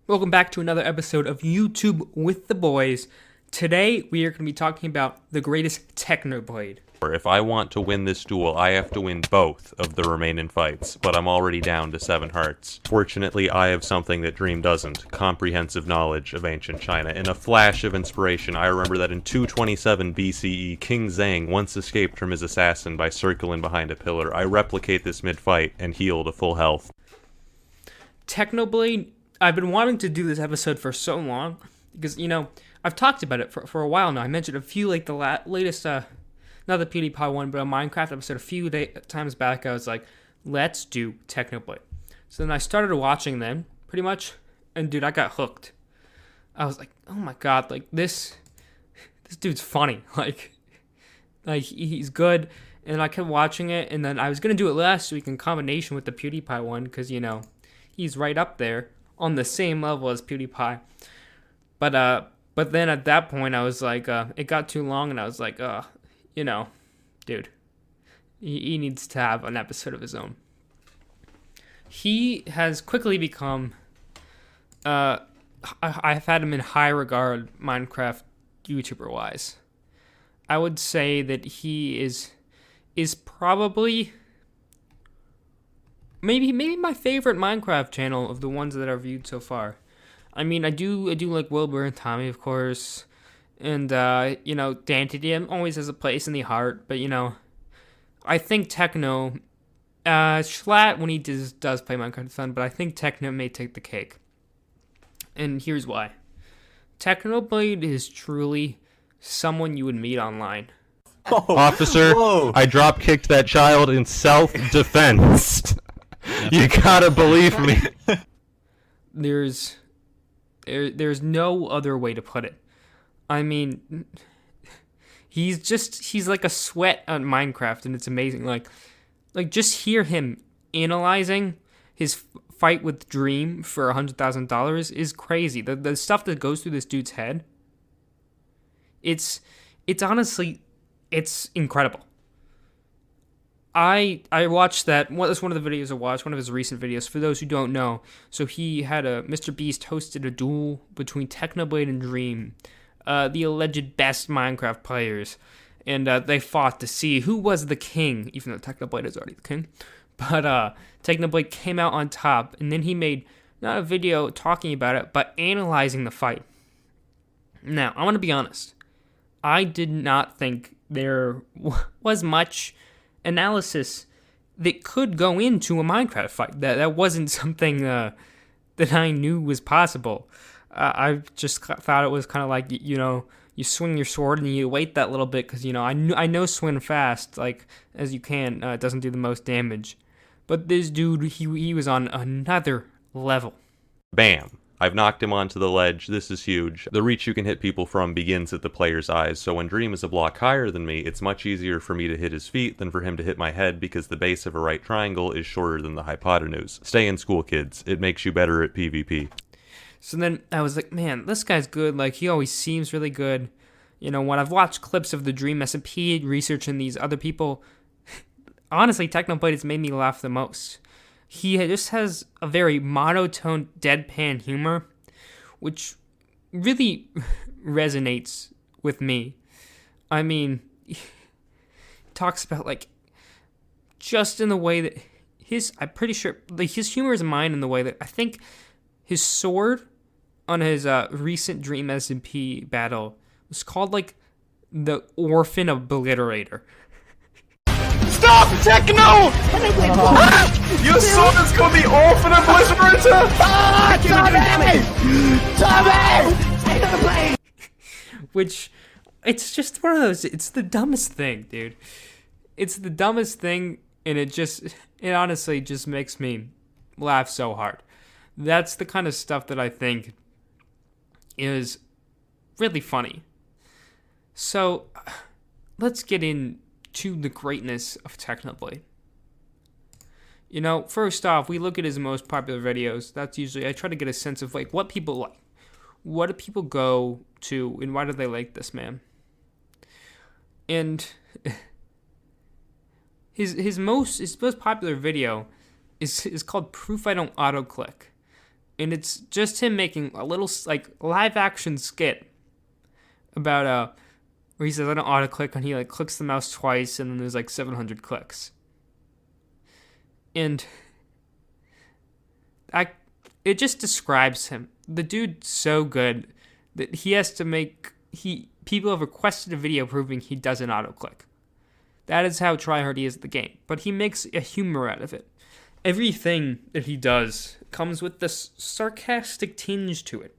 Welcome back to another episode of YouTube with the Boys. Today we are going to be talking about the greatest Technoblade. If I want to win this duel, I have to win both of the remaining fights, but I'm already down to 7 hearts. Fortunately, I have something that Dream doesn't, comprehensive knowledge of ancient China. In a flash of inspiration, I remember that in 227 BCE, King Zhang once escaped from his assassin by circling behind a pillar. I replicate this mid-fight and heal to full health. Technoblade, I've been wanting to do this episode for so long, because, I've talked about it for a while now. I mentioned a few, the latest, not the PewDiePie one, but a Minecraft episode a few times back. I was like, let's do Technoblade. So then I started watching them, pretty much, and dude, I got hooked. I was like, oh my god, this dude's funny. He's good, and I kept watching it, and then I was going to do it last week in combination with the PewDiePie one, because, he's right up there on the same level as PewDiePie. But then at that point, I was like, it got too long, and I was like, dude, he needs to have an episode of his own. He has quickly become, I've had him in high regard Minecraft YouTuber-wise. I would say that he is probably maybe my favorite Minecraft channel of the ones that I've viewed so far. I mean, I do like Wilbur and Tommy, of course, and Dante DM always has a place in the heart. But I think Techno, Schlatt when he does play Minecraft is fun, but I think Techno may take the cake, and here's why. Technoblade is truly someone you would meet online. Officer, whoa. I drop-kicked that child in self-defense. You gotta believe me. There's no other way to put it. I mean, he's like a sweat on Minecraft, and it's amazing. Like just hear him analyzing his fight with Dream for $100,000 is crazy. The stuff that goes through this dude's head, it's honestly, it's incredible. I watched that. That's one of the videos I watched, one of his recent videos. For those who don't know, so he had Mr. Beast hosted a duel between Technoblade and Dream, the alleged best Minecraft players, and they fought to see who was the king, even though Technoblade is already the king. But Technoblade came out on top, and then he made not a video talking about it, but analyzing the fight. Now, I want to be honest. I did not think there was much analysis that could go into a Minecraft fight. That wasn't something that I knew was possible. I just thought it was kind of like, you swing your sword and you wait that little bit because, I know swing fast, as you can. It doesn't do the most damage. But this dude, he was on another level. Bam. I've knocked him onto the ledge. This is huge. The reach you can hit people from begins at the player's eyes, so when Dream is a block higher than me, it's much easier for me to hit his feet than for him to hit my head because the base of a right triangle is shorter than the hypotenuse. Stay in school, kids. It makes you better at PvP. So then I was like, man, this guy's good. He always seems really good. When I've watched clips of the Dream SMP, researching these other people, honestly, Technoblade has made me laugh the most. He just has a very monotone, deadpan humor, which really resonates with me. I mean, he talks about, just in the way that I'm pretty sure, his humor is mine in the way that I think his sword on his recent Dream SMP battle was called, the Orphan Obliterator. Stop, Techno! Your sword is called the Orphan Obliterator! Tommy! Take the blade! Which, it's just one of those, it's the dumbest thing, dude. It's the dumbest thing, and it honestly just makes me laugh so hard. That's the kind of stuff that I think is really funny. So, let's get into the greatness of Technoblade. First off, we look at his most popular videos. That's usually, I try to get a sense of what people like. What do people go to, and why do they like this man? And his most popular video is called Proof I Don't Auto-Click. and it's just him making a little like live action skit about where he says I don't auto click, and he like clicks the mouse twice, and then there's like 700 clicks, and it just describes him. The dude's so good that he has to make people have requested a video proving he doesn't auto click. That is how tryhard he is at the game, but he makes a humor out of it. Everything that he does comes with this sarcastic tinge to it.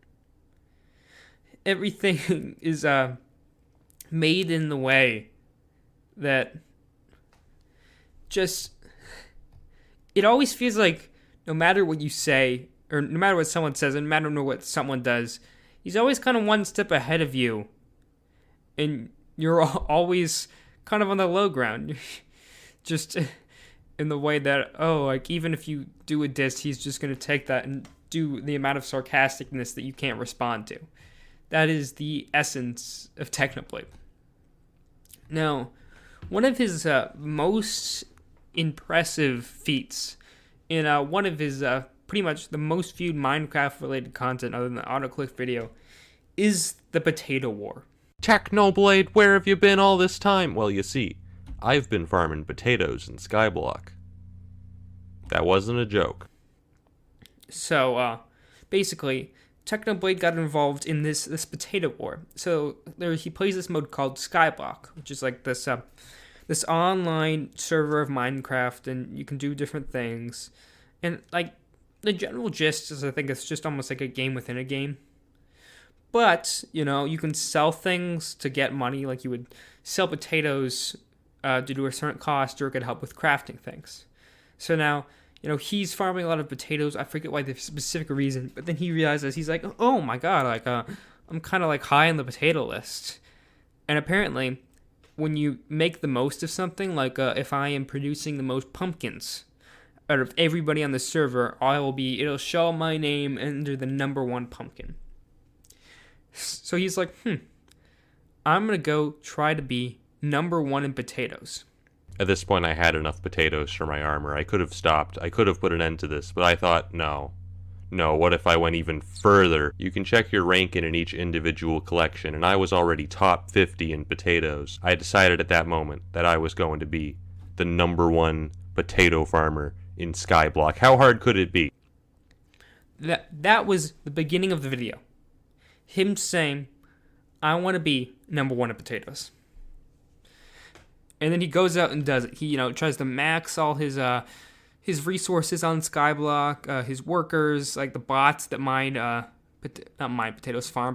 Everything is made in the way that just, it always feels like no matter what you say, or no matter what someone says, and no matter what someone does, he's always kind of one step ahead of you, and you're always kind of on the low ground. Just in the way that, like, even if you do a diss, he's just going to take that and do the amount of sarcasticness that you can't respond to. That is the essence of Technoblade. Now, one of his most impressive feats in one of his pretty much the most viewed Minecraft-related content other than the autoclick video is the Potato War. Technoblade, where have you been all this time? Well, you see, I've been farming potatoes in Skyblock. That wasn't a joke. So, basically, Technoblade got involved in this potato war. So he plays this mode called Skyblock, which is like this online server of Minecraft, and you can do different things. And like the general gist is, I think it's just almost like a game within a game. But you can sell things to get money. Like you would sell potatoes due to a certain cost, or it could help with crafting things. So now, he's farming a lot of potatoes. I forget why the specific reason, but then he realizes, he's like, oh my god, like I'm kind of like high on the potato list. And apparently, when you make the most of something, like if I am producing the most pumpkins out of everybody on the server, it'll show my name under the number one pumpkin. So he's like, I'm gonna go try to be number one in potatoes. At this point, I had enough potatoes for my armor. I could have stopped. I could have put an end to this, but I thought, no, what if I went even further? You can check your ranking in each individual collection, and I was already top 50 in potatoes. I decided at that moment that I was going to be the number one potato farmer in Skyblock. How hard could it be? That was the beginning of the video. Him saying, I want to be number one in potatoes. And then he goes out and does it. He, tries to max all his resources on Skyblock, his workers, like the bots that farm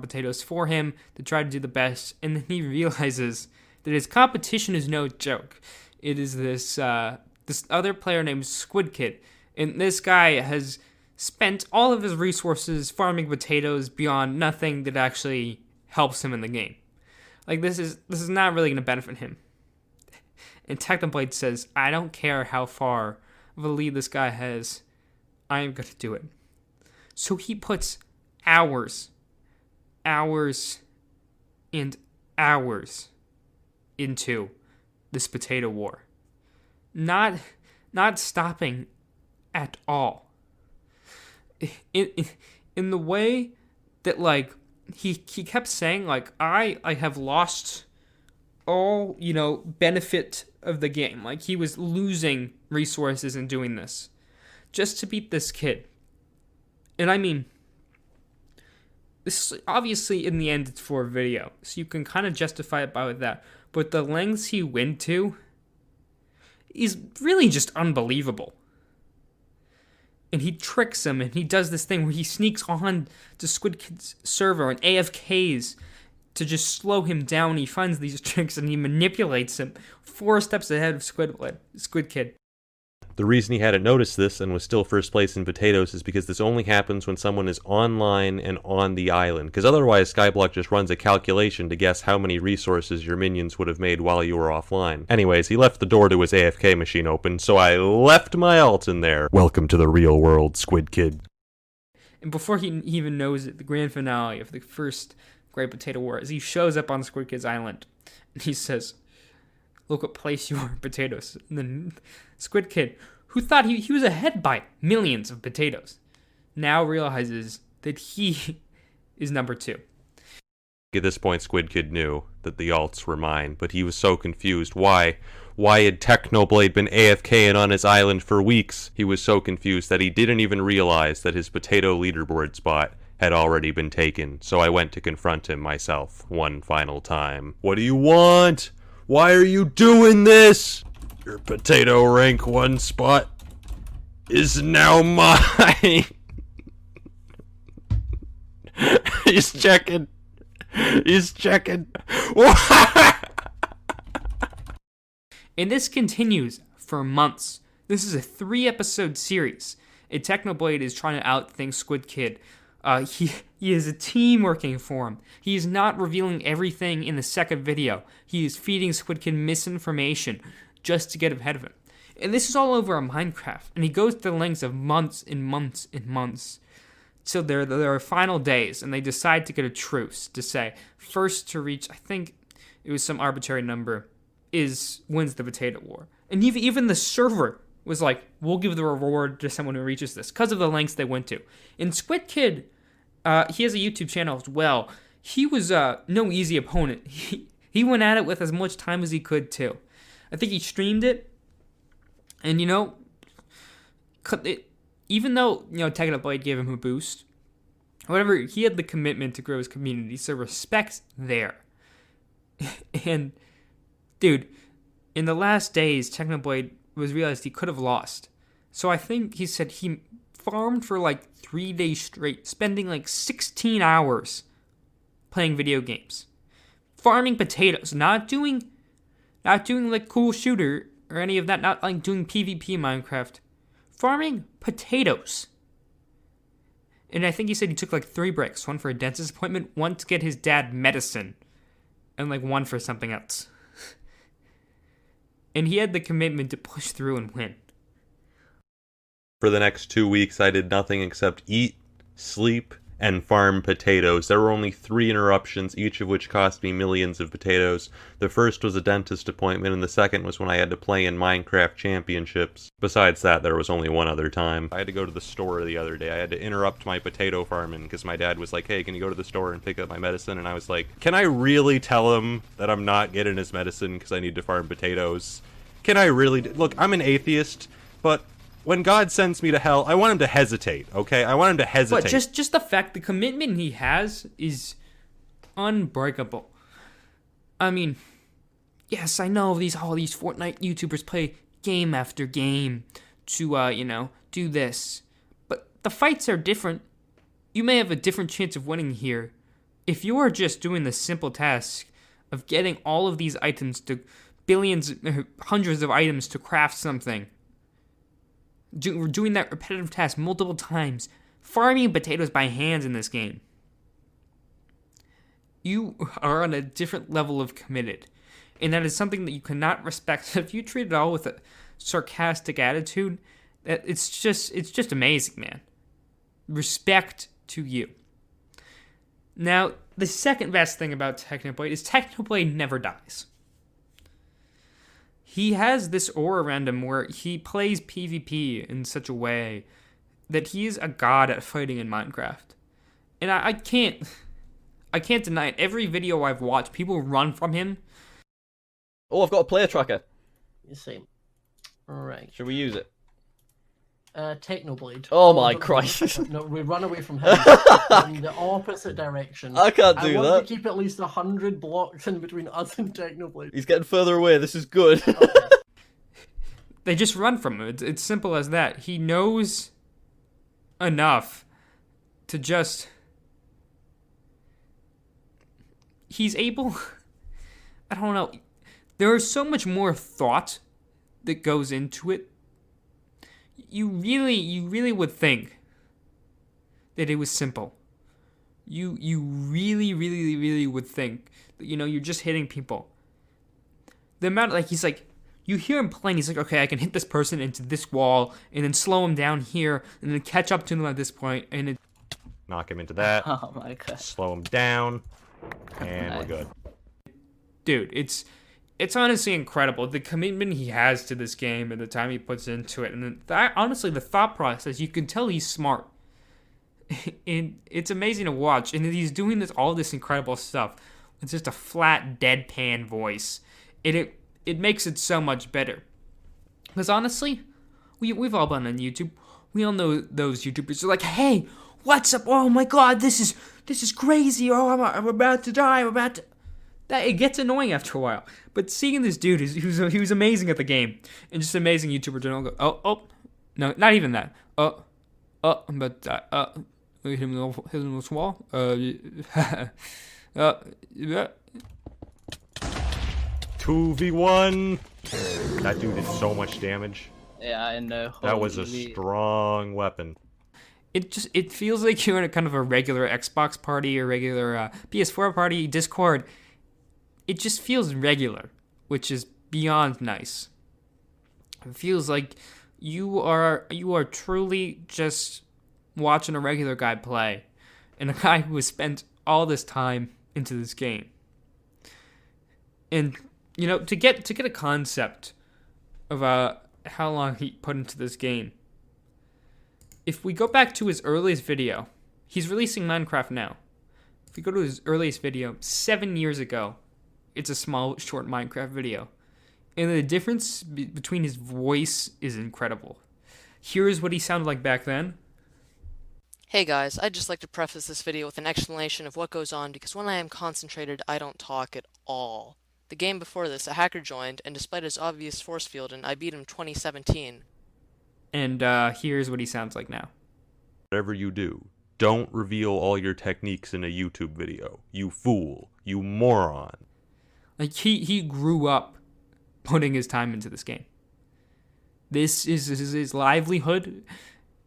potatoes for him to try to do the best. And then he realizes that his competition is no joke. It is this other player named Squid Kid, and this guy has spent all of his resources farming potatoes beyond nothing that actually helps him in the game. Like this is not really going to benefit him. And Technoblade says, I don't care how far of a lead this guy has, I am going to do it. So he puts hours and hours into this potato war. Not stopping at all. In the way that, like, he kept saying, like, I have lost all, benefit of the game. Like, he was losing resources in doing this just to beat this kid. And I mean, this obviously in the end it's for a video, so you can kind of justify it by that. But the lengths he went to is really just unbelievable. And he tricks him, and he does this thing where he sneaks on to Squid Kid's server and AFKs to just slow him down. He finds these tricks and he manipulates him 4 steps ahead of Squid Kid. The reason he hadn't noticed this and was still first place in potatoes is because this only happens when someone is online and on the island, because otherwise Skyblock just runs a calculation to guess how many resources your minions would have made while you were offline. Anyways, he left the door to his AFK machine open, so I left my alt in there. Welcome to the real world, Squid Kid. And before he even knows it, the grand finale of the first Great Potato War is he shows up on Squid Kid's island and he says, look what place you are in potatoes. And then Squid Kid, who thought he was ahead by millions of potatoes, now realizes that he is number 2. At this point, Squid Kid knew that the alts were mine, but he was so confused. Why had Technoblade been AFKing on his island for weeks? He was so confused that he didn't even realize that his potato leaderboard spot had already been taken, so I went to confront him myself one final time. What do you want? Why are you doing this? Your potato rank 1 spot is now mine. He's checking. And this continues for months. This is a 3-episode series. And Technoblade is trying to outthink Squid Kid. He is a team working for him. He is not revealing everything in the second video. He is feeding Squid Kid misinformation just to get ahead of him. And this is all over on Minecraft. And he goes to the lengths of months and months and months. So there are final days, and they decide to get a truce to say, first to reach, I think it was some arbitrary number, wins the potato war. And even the server was like, we'll give the reward to someone who reaches this, because of the lengths they went to. And Squid Kid, he has a YouTube channel as well. He was no easy opponent. He went at it with as much time as he could, too. I think he streamed it, and, even though, Technoblade gave him a boost, however, he had the commitment to grow his community, so respect's there. And, dude, in the last days, Technoblade realized he could have lost. So I think he said he farmed for like 3 days straight, spending like 16 hours playing video games. Farming potatoes, not doing like cool shooter or any of that, not like doing PvP Minecraft. Farming potatoes. And I think he said he took like 3 breaks. 1 for a dentist appointment, 1 to get his dad medicine, and like 1 for something else. And he had the commitment to push through and win. For the next 2 weeks, I did nothing except eat, sleep, and farm potatoes. There were only 3 interruptions, each of which cost me millions of potatoes. The first was a dentist appointment, and the second was when I had to play in Minecraft Championships. Besides that, there was only 1 other time. I had to go to the store the other day. I had to interrupt my potato farming because my dad was like, hey, can you go to the store and pick up my medicine? And I was like, can I really tell him that I'm not getting his medicine because I need to farm potatoes? Can I really? Look, I'm an atheist, but when God sends me to hell, I want him to hesitate, okay? I want him to hesitate. But just the fact, the commitment he has is unbreakable. I mean, yes, I know all these Fortnite YouTubers play game after game to, do this. But the fights are different. You may have a different chance of winning here if you are just doing the simple task of getting all of these items to billions, hundreds of items to craft something. Doing that repetitive task multiple times. Farming potatoes by hands in this game. You are on a different level of committed. And that is something that you cannot respect. If you treat it all with a sarcastic attitude, it's just amazing, man. Respect to you. Now, the second best thing about Technoblade is Technoblade-NeverDies. He has this aura around him where he plays PvP in such a way that he is a god at fighting in Minecraft. And I can't deny it. Every video I've watched, people run from him. Oh, I've got a player tracker. You see. Alright. Should we use it? Technoblade. Oh my Christ. No, we run away from him in the opposite direction. I can't do I want that. to keep at least 100 blocks in between us and Technoblade. He's getting further away. This is good. Okay. They just run from him. It's simple as that. He knows enough to just... He's able... I don't know. There is so much more thought that goes into it. You really would think that it was simple. You really would think that, you're just hitting people. The amount, he's like, you hear him playing, he's like, okay, I can hit this person into this wall, and then slow him down here, and then catch up to them at this point, and it... Knock him into that. Oh my God. Slow him down. And we're good. Dude, it's honestly incredible, the commitment he has to this game and the time he puts into it. And honestly, the thought process, you can tell he's smart. And it's amazing to watch. And he's doing all this incredible stuff. It's just a flat, deadpan voice. And it makes it so much better. Because honestly, we've all been on YouTube. We all know those YouTubers are like, hey, what's up? Oh my god, this is crazy. Oh, I'm about to die. It gets annoying after a while. But seeing this dude, he was amazing at the game. And just amazing YouTuber general. Oh, no, not even that. I'm about to die. Hit him in this wall. Yeah. 2v1. That dude did so much damage. Yeah, I know. That was a Holy- strong weapon. It feels like you're in a kind of a regular Xbox party or regular PS4 party, Discord. It just feels regular, which is beyond nice. It feels like you are truly just watching a regular guy play, and a guy who has spent all this time into this game. And to get a concept of how long he put into this game. If we go back to his earliest video, he's releasing Minecraft now. If we go to his earliest video, 7 years ago, it's a small, short Minecraft video. And the difference between his voice is incredible. Here's what he sounded like back then. Hey guys, I'd just like to preface this video with an explanation of what goes on because when I am concentrated, I don't talk at all. The game before this, a hacker joined, and despite his obvious force field, and I beat him 2017. And here's what he sounds like now. Whatever you do, don't reveal all your techniques in a YouTube video. You fool. You moron. Like, he grew up putting his time into this game. This is his livelihood,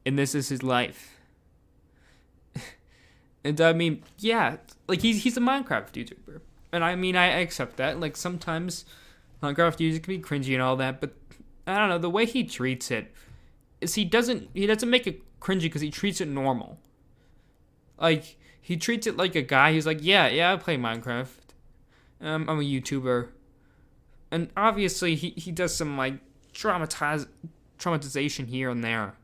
and this is his life. And I mean, yeah, like he's a Minecraft YouTuber. And I mean, I accept that. Like, sometimes Minecraft music can be cringy and all that, but I don't know, the way he treats it is he doesn't make it cringy because he treats it normal. Like, he treats it like a guy who's like, yeah, I play Minecraft. I'm a YouTuber. And obviously, he does some, like, traumatization here and there.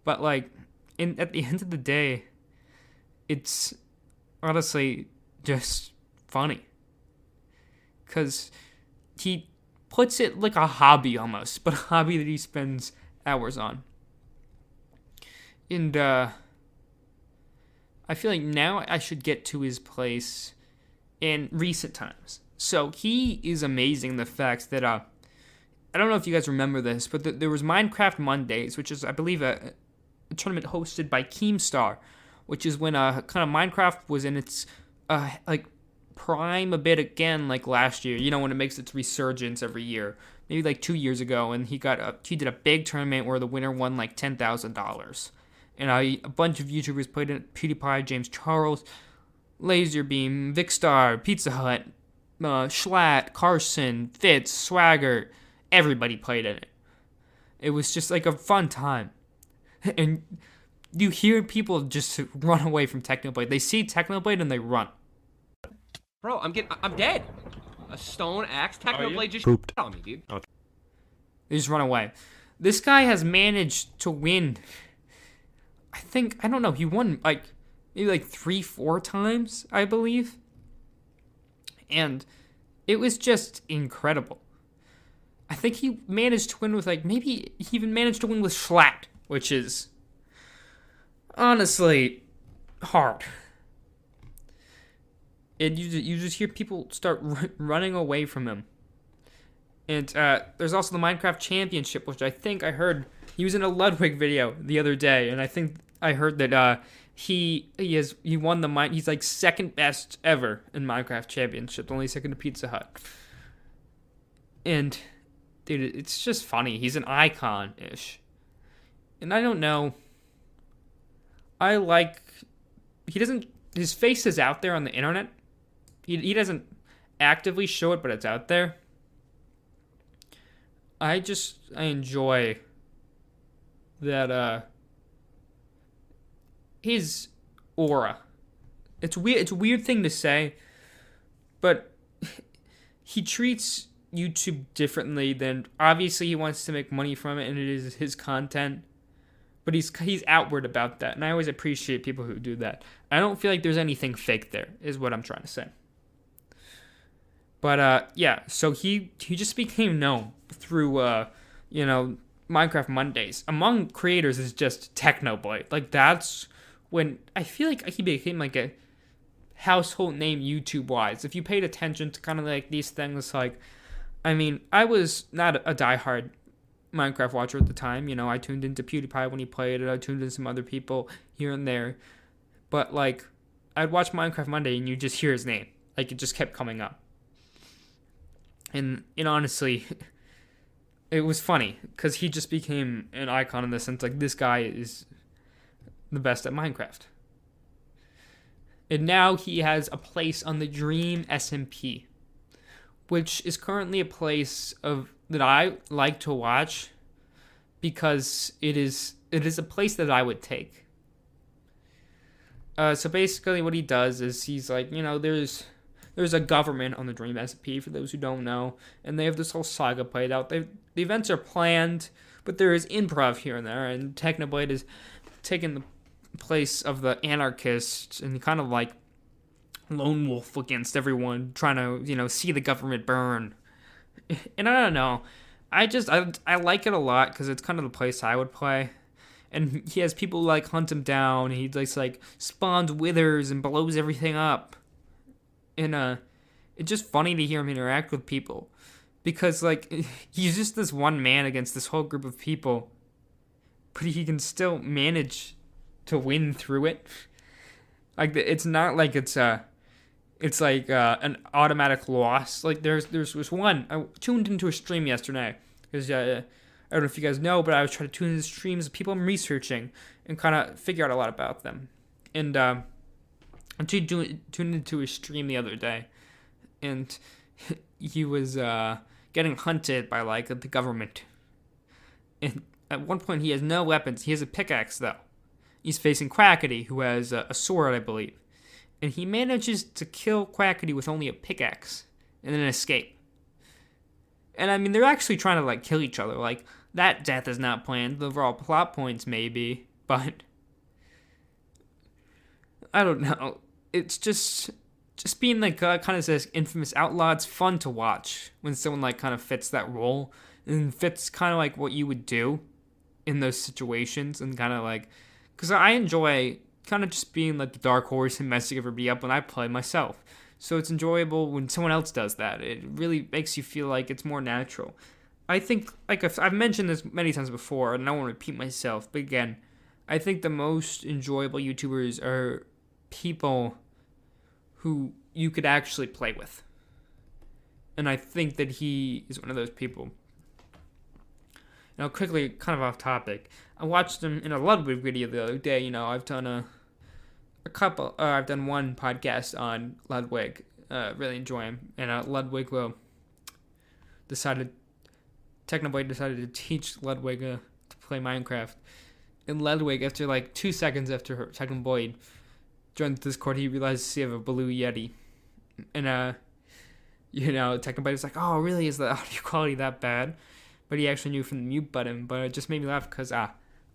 But, like, at the end of the day, it's honestly just funny. Because he puts it like a hobby almost, but a hobby that he spends hours on. And I feel like now I should get to his place in recent times. So he is amazing in the fact that I don't know if you guys remember this, but there was Minecraft Mondays, which is, I believe, a tournament hosted by Keemstar, which is when kind of Minecraft was in its like prime a bit again, like last year. You know, when it makes its resurgence every year, maybe like 2 years ago, and he did a big tournament where the winner won like $10,000, and a bunch of YouTubers played in it: PewDiePie, James Charles, Laserbeam, Vicstar, Pizza Hut, Schlatt, Carson, Fitz, Swagger. Everybody played in it. It was just like a fun time. And you hear people just run away from Technoblade. They see Technoblade and they run. Bro, I'm dead. A stone axe, Technoblade just Pooped. on me, dude. They just run away. This guy has managed to win. I don't know, he won maybe 3-4 times, I believe. And it was just incredible. I think he managed to win with maybe he even managed to win with Schlatt, which is honestly hard. And you just hear people start running away from him. And there's also the Minecraft Championship, which I think I heard he was in a Ludwig video the other day, and I think I heard that he won the he's like second best ever in Minecraft Championship, only second to Pizza Hut. And dude, it's just funny. He's an icon-ish. And I don't know. His face is out there on the internet. He doesn't actively show it, but it's out there. I enjoy that his aura. It's a weird thing to say, but he treats YouTube differently than, obviously he wants to make money from it and it is his content, but he's outward about that, and I always appreciate people who do that. I don't feel like there's anything fake there, is what I'm trying to say. But yeah, so he just became known through Minecraft Mondays. Among creators is just Technoblade. Like, that's when I feel like he became like a household name YouTube wise. If you paid attention to kind of like these things, like, I mean, I was not a diehard Minecraft watcher at the time. You know, I tuned into PewDiePie when he played it. I tuned in some other people here and there. But like, I'd watch Minecraft Monday and you just hear his name. Like, it just kept coming up. And honestly, it was funny because he just became an icon in the sense like this guy is the best at Minecraft. And now he has a place on the Dream SMP, which is currently a place that I like to watch because it is a place that I would take. So basically what he does is he's like, there's a government on the Dream SMP, for those who don't know, and they have this whole saga played out. The events are planned, but there is improv here and there, and Technoblade is taking the place of the anarchists and kind of like lone wolf against everyone, trying to, see the government burn. And I don't know. I like it a lot because it's kind of the place I would play. And he has people like hunt him down. He like spawns withers and blows everything up. And it's just funny to hear him interact with people because like he's just this one man against this whole group of people, but he can still manage to win through it. Like, it's not like it's like an automatic loss. Like, there's one. I tuned into a stream yesterday because I don't know if you guys know, but I was trying to tune into streams of people I'm researching and kind of figure out a lot about them. And I tuned into a stream the other day, and he was getting hunted by like the government. And at one point, he has no weapons. He has a pickaxe though. He's facing Quackity, who has a sword, I believe. And he manages to kill Quackity with only a pickaxe and then escape. And I mean, they're actually trying to like kill each other. Like, that death is not planned. The overall plot points maybe, but I don't know. It's just being like kind of this infamous outlaw. It's fun to watch when someone like kind of fits that role and fits kind of like what you would do in those situations, and kind of like, because I enjoy kind of just being like the dark horse and messing everybody up when I play myself. So it's enjoyable when someone else does that. It really makes you feel like it's more natural. I think, like I've mentioned this many times before, and I don't want to repeat myself, but again, I think the most enjoyable YouTubers are people who you could actually play with. And I think that he is one of those people. Now, quickly, kind of off topic, I watched him in a Ludwig video the other day. I've done I've done one podcast on Ludwig. Really enjoy him. And Technoblade decided to teach Ludwig to play Minecraft. And Ludwig, after like 2 seconds after Technoblade joined the Discord, he realized he have a blue Yeti. And Technoblade was like, "Oh, really? Is the audio quality that bad?" But he actually knew from the mute button. But it just made me laugh because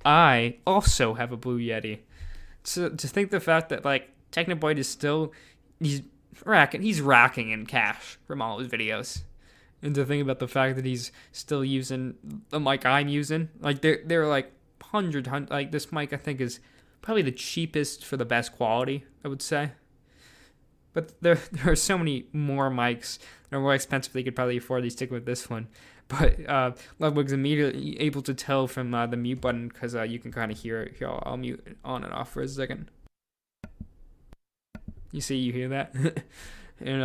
I also have a blue Yeti. So to think the fact that like Technoblade is still he's racking in cash from all his videos, and to think about the fact that he's still using the mic I'm using, like they're like hundred like this mic I think is probably the cheapest for the best quality, I would say. But there are so many more mics that are more expensive they could probably afford to stick with this one. But Ludwig's immediately able to tell from the mute button because you can kind of hear it. Here, I'll mute it on and off for a second. You hear that? And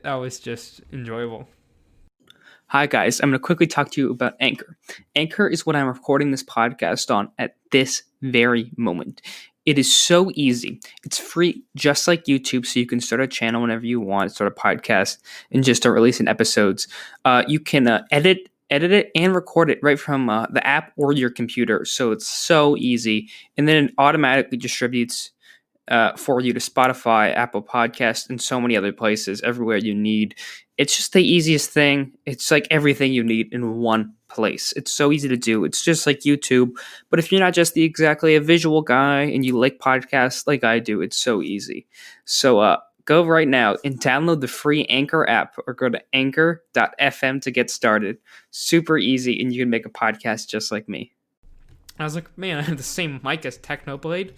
that was just enjoyable. Hi guys, I'm going to quickly talk to you about Anchor. Anchor is what I'm recording this podcast on at this very moment. It is so easy. It's free, just like YouTube, so you can start a channel whenever you want, start a podcast, and just start releasing episodes. You can edit it and record it right from the app or your computer, so it's so easy. And then it automatically distributes for you to Spotify, Apple Podcasts, and so many other places, everywhere you need. It's just the easiest thing. It's like everything you need in one place. It's so easy to do. It's just like YouTube. But if you're not just exactly a visual guy and you like podcasts like I do, it's so easy. So go right now and download the free Anchor app or go to anchor.fm to get started. Super easy, and you can make a podcast just like me. I was like, man, I have the same mic as Technoblade.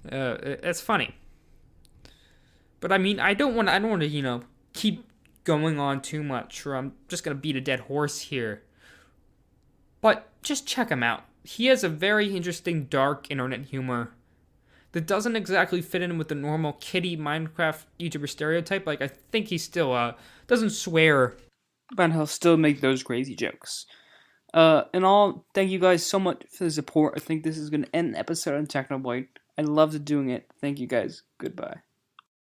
That's funny. But I mean, I don't want to, keep going on too much, or I'm just going to beat a dead horse here. But just check him out. He has a very interesting, dark internet humor that doesn't exactly fit in with the normal kiddie Minecraft YouTuber stereotype. Like, I think he still doesn't swear, but he'll still make those crazy jokes. And all, thank you guys so much for the support. I think this is going to end the episode on Technoblade. I loved doing it. Thank you guys. Goodbye.